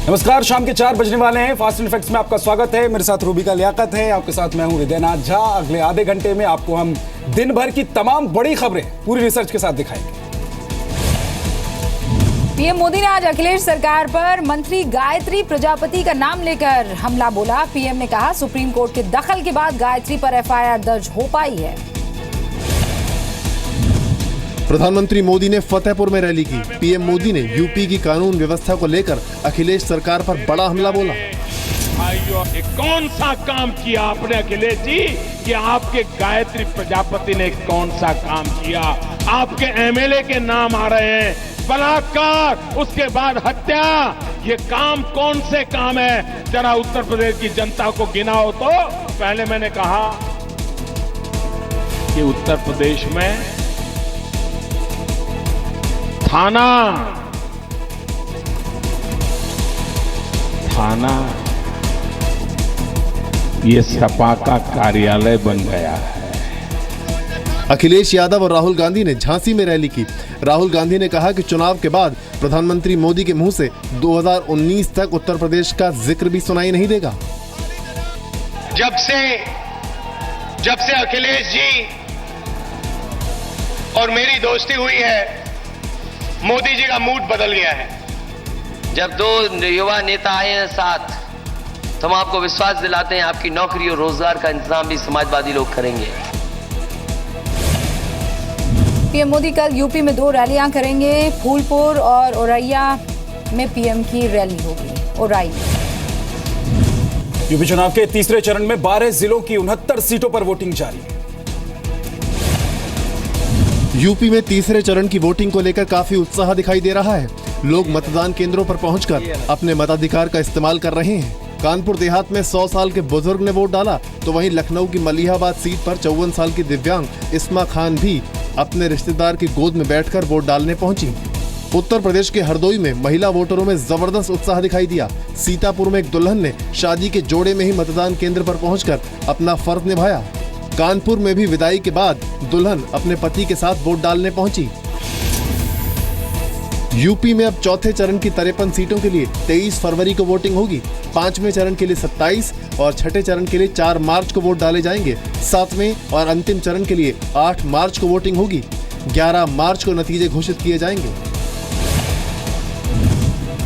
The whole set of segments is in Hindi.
नमस्कार, शाम के 4 बजने वाले हैं। फास्ट एंड फैक्ट्स में आपका स्वागत है। मेरे साथ रूबिका लियाकत है, आपके साथ मैं हूं विद्यानाथ झा। अगले आधे घंटे में आपको हम दिन भर की तमाम बड़ी खबरें पूरी रिसर्च के साथ दिखाएंगे। पीएम मोदी ने आज अखिलेश सरकार पर मंत्री गायत्री प्रजापति का नाम लेकर हमला बोला। पीएम ने कहा सुप्रीम कोर्ट के दखल के बाद गायत्री पर एफआईआर दर्ज हो पाई है। प्रधानमंत्री मोदी ने फतेहपुर में रैली की। पीएम मोदी ने यूपी की कानून व्यवस्था को लेकर अखिलेश सरकार पर बड़ा हमला बोला। भाइयों, कौन सा काम किया आपने अखिलेश जी कि आपके गायत्री प्रजापति ने कौन सा काम किया? आपके एमएलए के नाम आ रहे हैं, बलात्कार, उसके बाद हत्या। ये काम कौन से काम है? जरा उत्तर प्रदेश की जनता को गिनाओ तो। पहले मैंने कहा कि उत्तर प्रदेश में थाना ये सपा का कार्यालय बन गया है। अखिलेश यादव और राहुल गांधी ने झांसी में रैली की। राहुल गांधी ने कहा कि चुनाव के बाद प्रधानमंत्री मोदी के मुंह से 2019 तक उत्तर प्रदेश का जिक्र भी सुनाई नहीं देगा। जब से अखिलेश जी और मेरी दोस्ती हुई है, मोदी जी का मूड बदल गया है। जब दो युवा नेता आए हैं साथ, तो हम आपको विश्वास दिलाते हैं आपकी नौकरी और रोजगार का इंतजाम भी समाजवादी लोग करेंगे। पीएम मोदी कल यूपी में 2 रैलियां करेंगे। फूलपुर और औरैया में पीएम की रैली होगी। औरैया यूपी चुनाव के तीसरे चरण में 12 जिलों की 69 सीटों पर वोटिंग जारी। यूपी में तीसरे चरण की वोटिंग को लेकर काफी उत्साह दिखाई दे रहा है। लोग मतदान केंद्रों पर पहुंचकर अपने मताधिकार का इस्तेमाल कर रहे हैं। कानपुर देहात में 100 साल के बुजुर्ग ने वोट डाला, तो वहीं लखनऊ की मलिहाबाद सीट पर 54 साल की दिव्यांग इस्मा खान भी अपने रिश्तेदार की गोद में बैठकर वोट डालने पहुंची। उत्तर प्रदेश के हरदोई में महिला वोटरों में जबरदस्त उत्साह दिखाई दिया। सीतापुर में एक दुल्हन ने शादी के जोड़े में ही मतदान केंद्र पर पहुंचकर अपना फर्ज निभाया। कानपुर में भी विदाई के बाद दुल्हन अपने पति के साथ वोट डालने पहुंची। यूपी में अब चौथे चरण की 53 सीटों के लिए 23 फरवरी को वोटिंग होगी। 5वें चरण के लिए 27 और छठे चरण के लिए 4 मार्च को वोट डाले जाएंगे। 7वें और अंतिम चरण के लिए 8 मार्च को वोटिंग होगी। 11 मार्च को नतीजे घोषित किए जाएंगे।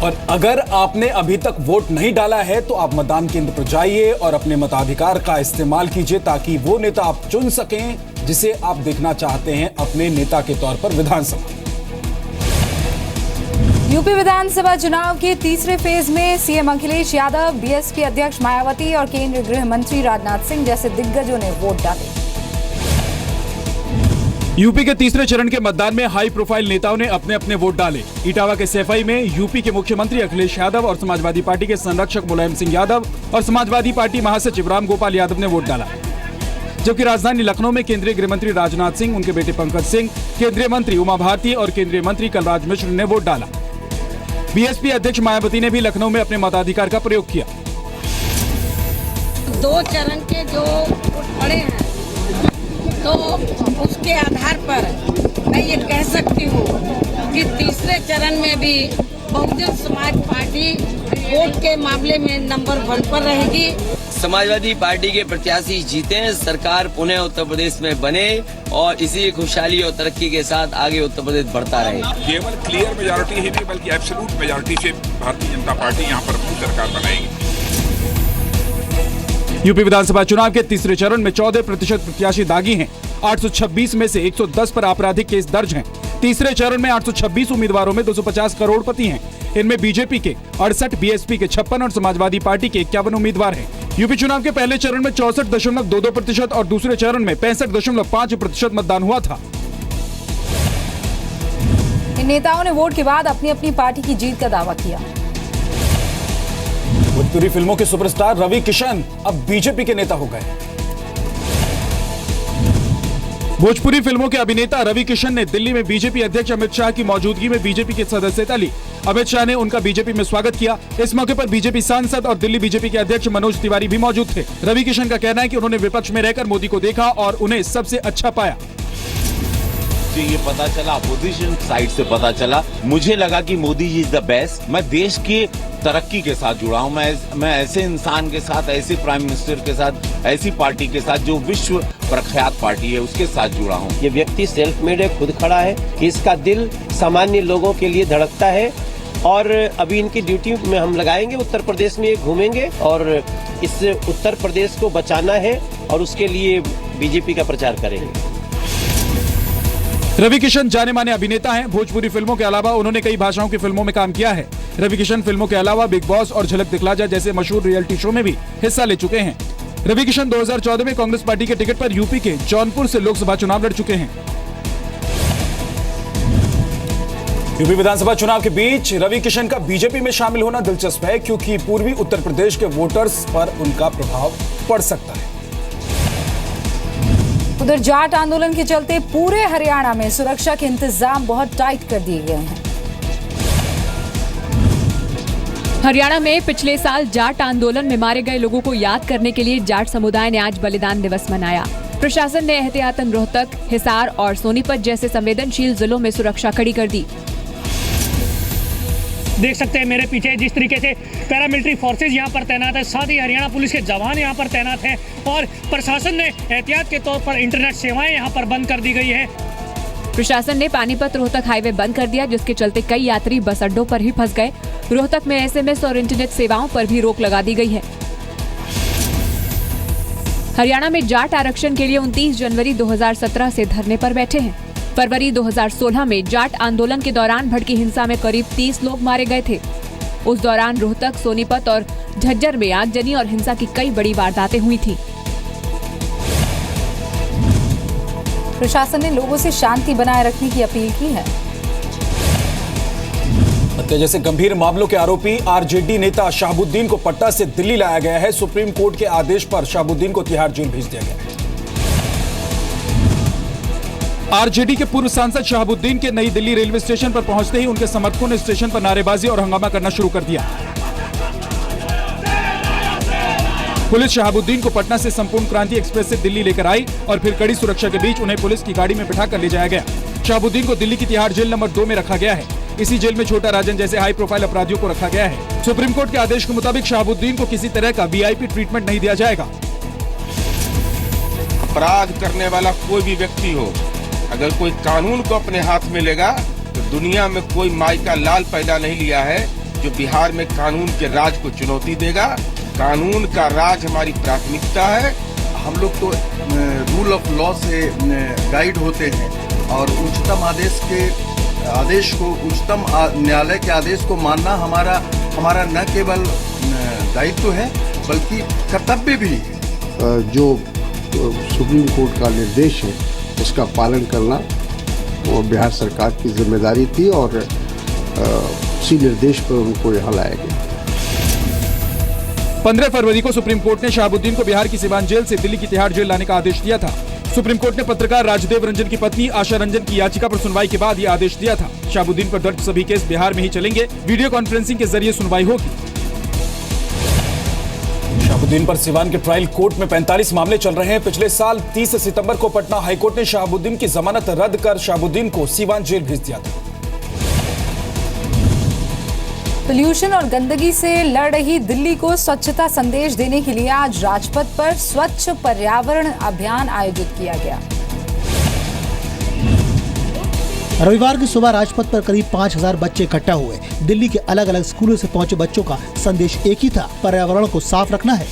और अगर आपने अभी तक वोट नहीं डाला है तो आप मतदान केंद्र पर जाइए और अपने मताधिकार का इस्तेमाल कीजिए, ताकि वो नेता आप चुन सकें जिसे आप देखना चाहते हैं अपने नेता के तौर पर विधानसभा। यूपी विधानसभा चुनाव के तीसरे फेज में सीएम अखिलेश यादव, बीएसपी अध्यक्ष मायावती और केंद्रीय गृह मंत्री राजनाथ सिंह जैसे दिग्गजों ने वोट डाले। यूपी के तीसरे चरण के मतदान में हाई प्रोफाइल नेताओं ने अपने अपने वोट डाले। इटावा के सैफई में यूपी के मुख्यमंत्री अखिलेश यादव और समाजवादी पार्टी के संरक्षक मुलायम सिंह यादव और समाजवादी पार्टी महासचिव राम गोपाल यादव ने वोट डाला। जबकि राजधानी लखनऊ में केंद्रीय गृह मंत्री राजनाथ सिंह, उनके बेटे पंकज सिंह, केंद्रीय मंत्री उमा भारती और केंद्रीय मंत्री कलराज मिश्र ने वोट डाला। बीएसपी अध्यक्ष मायावती ने भी लखनऊ में अपने मताधिकार का प्रयोग किया। 2 चरण के जो वोट पड़े हैं, तो उसके आधार पर मैं ये कह सकती हूँ कि तीसरे चरण में भी बहुजन समाज पार्टी वोट के मामले में नंबर 1 पर रहेगी। समाजवादी पार्टी के प्रत्याशी जीते, सरकार पुनः उत्तर प्रदेश में बने और इसी खुशहाली और तरक्की के साथ आगे उत्तर प्रदेश बढ़ता रहे। केवल क्लियर मेजॉरिटी ही नहीं बल्कि एब्सोल्यूट मेजॉरिटी से भारतीय जनता पार्टी यहाँ पर अपनी सरकार बनाएगी। यूपी विधानसभा चुनाव के तीसरे चरण में 14% प्रत्याशी दागी हैं। 826 में से 110 पर आपराधिक केस दर्ज हैं। तीसरे चरण में 826 उम्मीदवारों में 250 करोड़पति हैं। इनमें बीजेपी के 68, बीएसपी के 56 और समाजवादी पार्टी के 51 उम्मीदवार हैं। यूपी चुनाव के पहले चरण में 64.22% और दूसरे चरण में 65.5% मतदान हुआ था। इन नेताओं ने वोट के बाद अपनी अपनी पार्टी की जीत का दावा किया। भोजपुरी फिल्मों के सुपरस्टार रवि किशन अब बीजेपी के नेता हो गए। भोजपुरी फिल्मों के अभिनेता रवि किशन ने दिल्ली में बीजेपी अध्यक्ष अमित शाह की मौजूदगी में बीजेपी की सदस्यता ली। अमित शाह ने उनका बीजेपी में स्वागत किया। इस मौके पर बीजेपी सांसद और दिल्ली बीजेपी के अध्यक्ष मनोज तिवारी भी मौजूद थे। रवि किशन का कहना है कि उन्होंने विपक्ष में रहकर मोदी को देखा और उन्हें सबसे अच्छा पाया। मुझे ये पता चला, अपोजिशन साइड से पता चला, मुझे लगा कि Modi ji is the best. मैं देश की तरक्की के साथ जुड़ा हूँ, मैं ऐसे इंसान के साथ, ऐसे प्राइम मिनिस्टर के साथ, ऐसी पार्टी के साथ जो विश्व प्रख्यात पार्टी है उसके साथ जुड़ा हूँ। ये व्यक्ति सेल्फ मेड है, खुद खड़ा है, कि इसका दिल सामान्य लोगों के लिए धड़कता है। और अभी इनकी ड्यूटी में हम लगाएंगे, उत्तर प्रदेश में घूमेंगे और इस उत्तर प्रदेश को बचाना है और उसके लिए बीजेपी का प्रचार करेंगे। रवि किशन जाने माने अभिनेता हैं। भोजपुरी फिल्मों के अलावा उन्होंने कई भाषाओं की फिल्मों में काम किया है। रवि किशन फिल्मों के अलावा बिग बॉस और झलक दिखला जा जैसे मशहूर रियलिटी शो में भी हिस्सा ले चुके हैं। रवि किशन 2014 में कांग्रेस पार्टी के टिकट पर यूपी के जौनपुर से लोकसभा चुनाव लड़ चुके हैं। यूपी विधानसभा चुनाव के बीच रवि किशन का बीजेपी में शामिल होना दिलचस्प है, क्योंकि पूर्वी उत्तर प्रदेश के वोटर्स पर उनका प्रभाव पड़ सकता है। उधर जाट आंदोलन के चलते पूरे हरियाणा में सुरक्षा के इंतजाम बहुत टाइट कर दिए गए हैं। हरियाणा में पिछले साल जाट आंदोलन में मारे गए लोगों को याद करने के लिए जाट समुदाय ने आज बलिदान दिवस मनाया। प्रशासन ने एहतियातन रोहतक, हिसार और सोनीपत जैसे संवेदनशील जिलों में सुरक्षा कड़ी कर दी। देख सकते हैं मेरे पीछे जिस तरीके से पैरामिलिट्री फोर्सेज यहाँ पर तैनात है, साथ ही हरियाणा पुलिस के जवान यहाँ पर तैनात हैं और प्रशासन ने एहतियात के तौर पर इंटरनेट सेवाएं यहाँ पर बंद कर दी गई है। प्रशासन ने पानीपत रोहतक हाईवे बंद कर दिया, जिसके चलते कई यात्री बस अड्डों पर ही फंस गए। रोहतक में SMS और इंटरनेट सेवाओं पर भी रोक लगा दी गई है। हरियाणा में जाट आरक्षण के लिए 29 जनवरी 2017 से धरने पर बैठे हैं। फरवरी 2016 में जाट आंदोलन के दौरान भड़की हिंसा में करीब 30 लोग मारे गए थे। उस दौरान रोहतक, सोनीपत और झज्जर में आगजनी और हिंसा की कई बड़ी वारदातें हुई थी। प्रशासन ने लोगों से शांति बनाए रखने की अपील की है। हत्या जैसे गंभीर मामलों के आरोपी आरजेडी नेता शहाबुद्दीन को पटना से दिल्ली लाया गया है। सुप्रीम कोर्ट के आदेश पर शहाबुद्दीन को तिहाड़ जेल भेज दिया गया है। आरजेडी के पूर्व सांसद शहाबुद्दीन के नई दिल्ली रेलवे स्टेशन पर पहुंचते ही उनके समर्थकों ने स्टेशन पर नारेबाजी और हंगामा करना शुरू कर दिया। पुलिस शहाबुद्दीन को पटना से संपूर्ण क्रांति एक्सप्रेस से दिल्ली लेकर आई और फिर कड़ी सुरक्षा के बीच उन्हें पुलिस की गाड़ी में बिठाकर ले जाया गया। शहाबुद्दीन को दिल्ली की तिहाड़ जेल नंबर 2 में रखा गया है। इसी जेल में छोटा राजन जैसे हाई प्रोफाइल अपराधियों को रखा गया है। सुप्रीम कोर्ट के आदेश के मुताबिक शहाबुद्दीन को किसी तरह का VIP ट्रीटमेंट नहीं दिया जाएगा। अपराध करने वाला कोई भी व्यक्ति हो, अगर कोई कानून को अपने हाथ में लेगा तो दुनिया में कोई माई का लाल पैदा नहीं लिया है जो बिहार में कानून के राज को चुनौती देगा। कानून का राज हमारी प्राथमिकता है। हम लोग तो रूल ऑफ लॉ से गाइड होते हैं और उच्चतम आदेश को, उच्चतम न्यायालय के आदेश को मानना हमारा न केवल दायित्व है बल्कि कर्तव्य भी है। जो सुप्रीम कोर्ट का निर्देश है उसका पालन करना वो बिहार सरकार की जिम्मेदारी थी और उसी निर्देश पर उनको यहाँ लाया गया। 15 फरवरी को सुप्रीम कोर्ट ने शहाबुद्दीन को बिहार की सिवान जेल से दिल्ली की तिहाड़ जेल लाने का आदेश दिया था। सुप्रीम कोर्ट ने पत्रकार राजदेव रंजन की पत्नी आशा रंजन की याचिका पर सुनवाई के बाद यह आदेश दिया था। शहाबुद्दीन पर दर्ज सभी केस बिहार में ही चलेंगे। वीडियो कॉन्फ्रेंसिंग के जरिए सुनवाई होगी। शहाबुद्दीन पर सिवान के ट्रायल कोर्ट में 45 मामले चल रहे हैं। पिछले साल 30 सितंबर को पटना हाईकोर्ट ने शहाबुद्दीन की जमानत रद्द कर शहाबुद्दीन को सिवान जेल भेज दिया था। पोल्यूशन और गंदगी से लड़ रही दिल्ली को स्वच्छता संदेश देने के लिए आज राजपथ पर स्वच्छ पर्यावरण अभियान आयोजित किया गया। रविवार की सुबह राजपथ पर करीब 5000 बच्चे इकट्ठा हुए। दिल्ली के अलग अलग स्कूलों से पहुंचे बच्चों का संदेश एक ही था, पर्यावरण को साफ रखना है।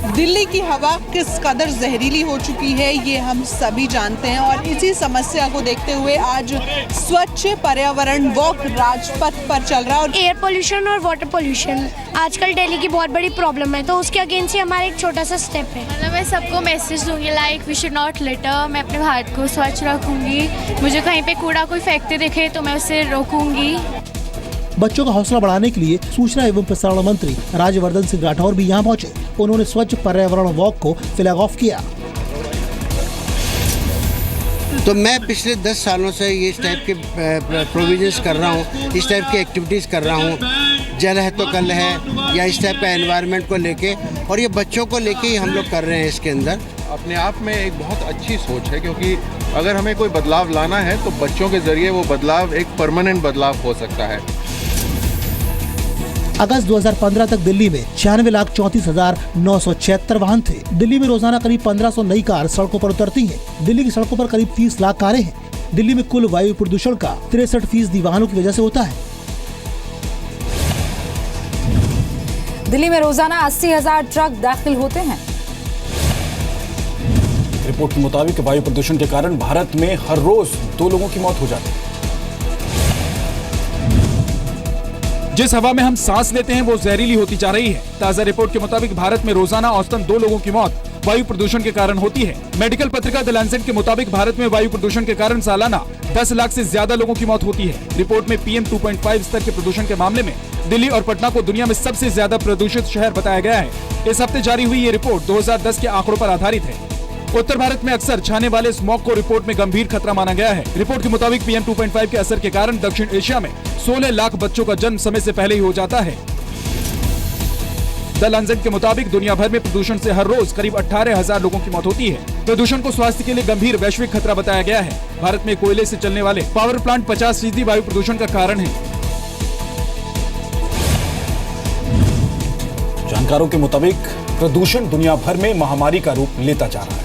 दिल्ली की हवा किस कदर जहरीली हो चुकी है ये हम सभी जानते हैं और इसी समस्या को देखते हुए आज स्वच्छ पर्यावरण वॉक राजपथ पर चल रहा है। एयर पोल्यूशन और वाटर पोल्यूशन आजकल दिल्ली की बहुत बड़ी प्रॉब्लम है, तो उसके अगेंस्ट ही हमारा एक छोटा सा स्टेप है। मतलब मैं सबको मैसेज दूंगी like we should not litter. मैं अपने भारत को स्वच्छ रखूंगी। मुझे कहीं पे कूड़ा कोई फेंकते दिखे तो मैं उसे रोकूंगी। बच्चों का हौसला बढ़ाने के लिए सूचना एवं प्रसारण मंत्री राज्यवर्धन सिंह राठौर भी यहाँ पहुँचे। उन्होंने स्वच्छ पर्यावरण वॉक को फ्लैग ऑफ किया। तो मैं पिछले 10 सालों से ये इस टाइप के प्रोविजंस कर रहा हूँ, इस टाइप की एक्टिविटीज़ कर रहा हूँ। जल है तो कल है या इस टाइप का एनवायरनमेंट को लेके, और ये बच्चों को लेके ही हम लोग कर रहे हैं इसके अंदर। अपने आप में एक बहुत अच्छी सोच है, क्योंकि अगर हमें कोई बदलाव लाना है तो बच्चों के जरिए वो बदलाव एक परमानेंट बदलाव हो सकता है। अगस्त 2015 तक दिल्ली में 96,34,976 वाहन थे। दिल्ली में रोजाना करीब 1500 नई कार सड़कों पर उतरती हैं। दिल्ली की सड़कों पर करीब 30 लाख कारें हैं। दिल्ली में कुल वायु प्रदूषण का 63% वाहनों की वजह से होता है। दिल्ली में रोजाना 80,000 ट्रक दाखिल होते हैं। रिपोर्ट के मुताबिक वायु प्रदूषण के कारण भारत में हर रोज 2 लोगों की मौत हो जाती है। जिस हवा में हम सांस लेते हैं वो जहरीली होती जा रही है। ताजा रिपोर्ट के मुताबिक भारत में रोजाना औसतन 2 लोगों की मौत वायु प्रदूषण के कारण होती है। मेडिकल पत्रिका द लैंसेट के मुताबिक भारत में वायु प्रदूषण के कारण सालाना 10 लाख से ज्यादा लोगों की मौत होती है। रिपोर्ट में PM 2.5 स्तर के प्रदूषण के मामले में दिल्ली और पटना को दुनिया में सबसे ज्यादा प्रदूषित शहर बताया गया है। इस हफ्ते जारी हुई ये रिपोर्ट 2010 के आंकड़ों पर आधारित है। उत्तर भारत में अक्सर छाने वाले स्मॉग को रिपोर्ट में गंभीर खतरा माना गया है। रिपोर्ट के मुताबिक PM 2.5 के असर के कारण दक्षिण एशिया में 16 लाख बच्चों का जन्म समय से पहले ही हो जाता है। द लैंसेट के मुताबिक दुनिया भर में प्रदूषण से हर रोज करीब 18,000 लोगों की मौत होती है। प्रदूषण को स्वास्थ्य के लिए गंभीर वैश्विक खतरा बताया गया है। भारत में कोयले से चलने वाले पावर प्लांट 50% वायु प्रदूषण का कारण है। जानकारों के मुताबिक प्रदूषण दुनिया भर में महामारी का रूप लेता जा रहा है।